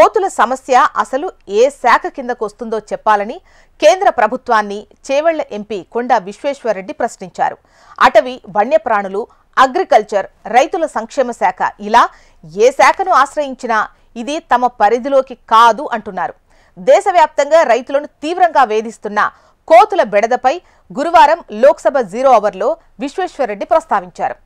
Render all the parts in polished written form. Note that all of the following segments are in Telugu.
కోతుల సమస్య అసలు ఏ శాఖ కిందకు వస్తుందో చెప్పాలని కేంద్ర ప్రభుత్వాన్ని చేవెళ్ల ఎంపీ కొండా విశ్వేశ్వరరెడ్డి ప్రశ్నించారు. అటవీ, వన్యప్రాణులు, అగ్రికల్చర్, రైతుల సంక్షేమ శాఖ ఇలా ఏ శాఖను ఆశ్రయించినా ఇది తమ పరిధిలోకి కాదు అంటున్నారు. దేశవ్యాప్తంగా రైతులను తీవ్రంగా వేధిస్తున్న కోతుల బెడదపై గురువారం లోక్సభ 0 అవర్లో విశ్వేశ్వరరెడ్డి ప్రస్తావించారు.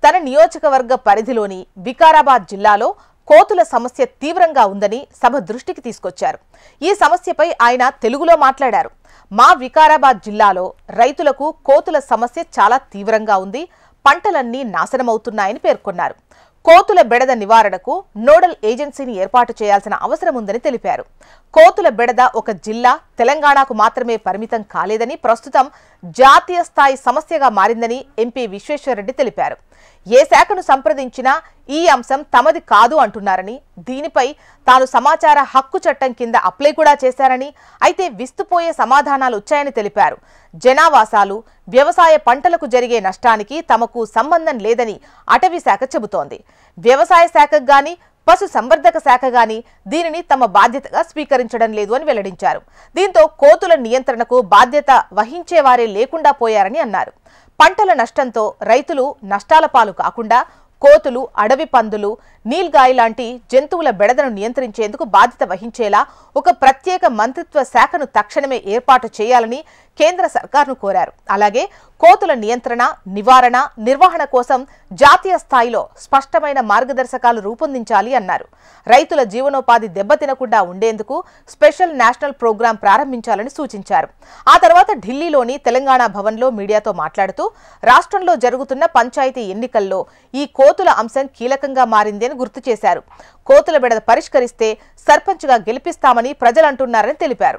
తన నియోజకవర్గ పరిధిలోని వికారాబాద్ జిల్లాలో కోతుల సమస్య తీవ్రంగా ఉందని సభ దృష్టికి తీసుకొచ్చారు. ఈ సమస్యపై ఆయన తెలుగులో మాట్లాడారు. మా వికారాబాద్ జిల్లాలో రైతులకు కోతుల సమస్య చాలా తీవ్రంగా ఉంది, పంటలన్నీ నాశనమవుతున్నాయని పేర్కొన్నారు. కోతుల బెడద నివారణకు నోడల్ ఏజెన్సీని ఏర్పాటు చేయాల్సిన అవసరం ఉందని తెలిపారు. కోతుల బెడద ఒక జిల్లా తెలంగాణకు మాత్రమే పరిమితం కాలేదని, ప్రస్తుతం జాతీయ స్థాయి సమస్యగా మారిందని ఎంపీ విశ్వేశ్వరరెడ్డి తెలిపారు. ఏ శాఖను సంప్రదించినా ఈ అంశం తమది కాదు అంటున్నారని, దీనిపై తాను సమాచార హక్కు చట్టం కింద అప్లై కూడా చేశారని, అయితే విస్తుపోయే సమాధానాలు వచ్చాయని తెలిపారు. జనావాసాలు, వ్యవసాయ పంటలకు జరిగే నష్టానికి తమకు సంబంధం లేదని అటవీ శాఖ చెబుతోంది. వ్యవసాయ శాఖకు గాని, పశు సంవర్ధక శాఖ గాని దీనిని తమ బాధ్యతగా స్వీకరించడం లేదు అని వెల్లడించారు. దీంతో కోతుల నియంత్రణకు బాధ్యత వహించేవారే లేకుండా పోయారని అన్నారు. పంటల నష్టంతో రైతులు నష్టాల పాలు కాకుండా కోతులు, అడవి పందులు, నీల్గాయి లాంటి జంతువుల బెడదను నియంత్రించేందుకు బాధ్యత వహించేలా ఒక ప్రత్యేక మంత్రిత్వ శాఖను తక్షణమే ఏర్పాటు చేయాలని కేంద్ర సర్కార్ను కోరారు. అలాగే కోతుల నియంత్రణ, నివారణ, నిర్వహణ కోసం జాతీయ స్థాయిలో స్పష్టమైన మార్గదర్శకాలు రూపొందించాలి అన్నారు. రైతుల జీవనోపాధి దెబ్బతినకుండా ఉండేందుకు స్పెషల్ నేషనల్ ప్రోగ్రాం ప్రారంభించాలని సూచించారు. ఆ తర్వాత ఢిల్లీలోని తెలంగాణ భవన్లో మీడియాతో మాట్లాడుతూ రాష్ట్రంలో జరుగుతున్న పంచాయతీ ఎన్నికల్లో ఈ కోతుల అంశం కీలకంగా మారింది అని గుర్తు చేశారు. కోతుల బెడద పరిష్కరిస్తే సర్పంచ్గా గెలిపిస్తామని ప్రజలంటున్నారని తెలిపారు.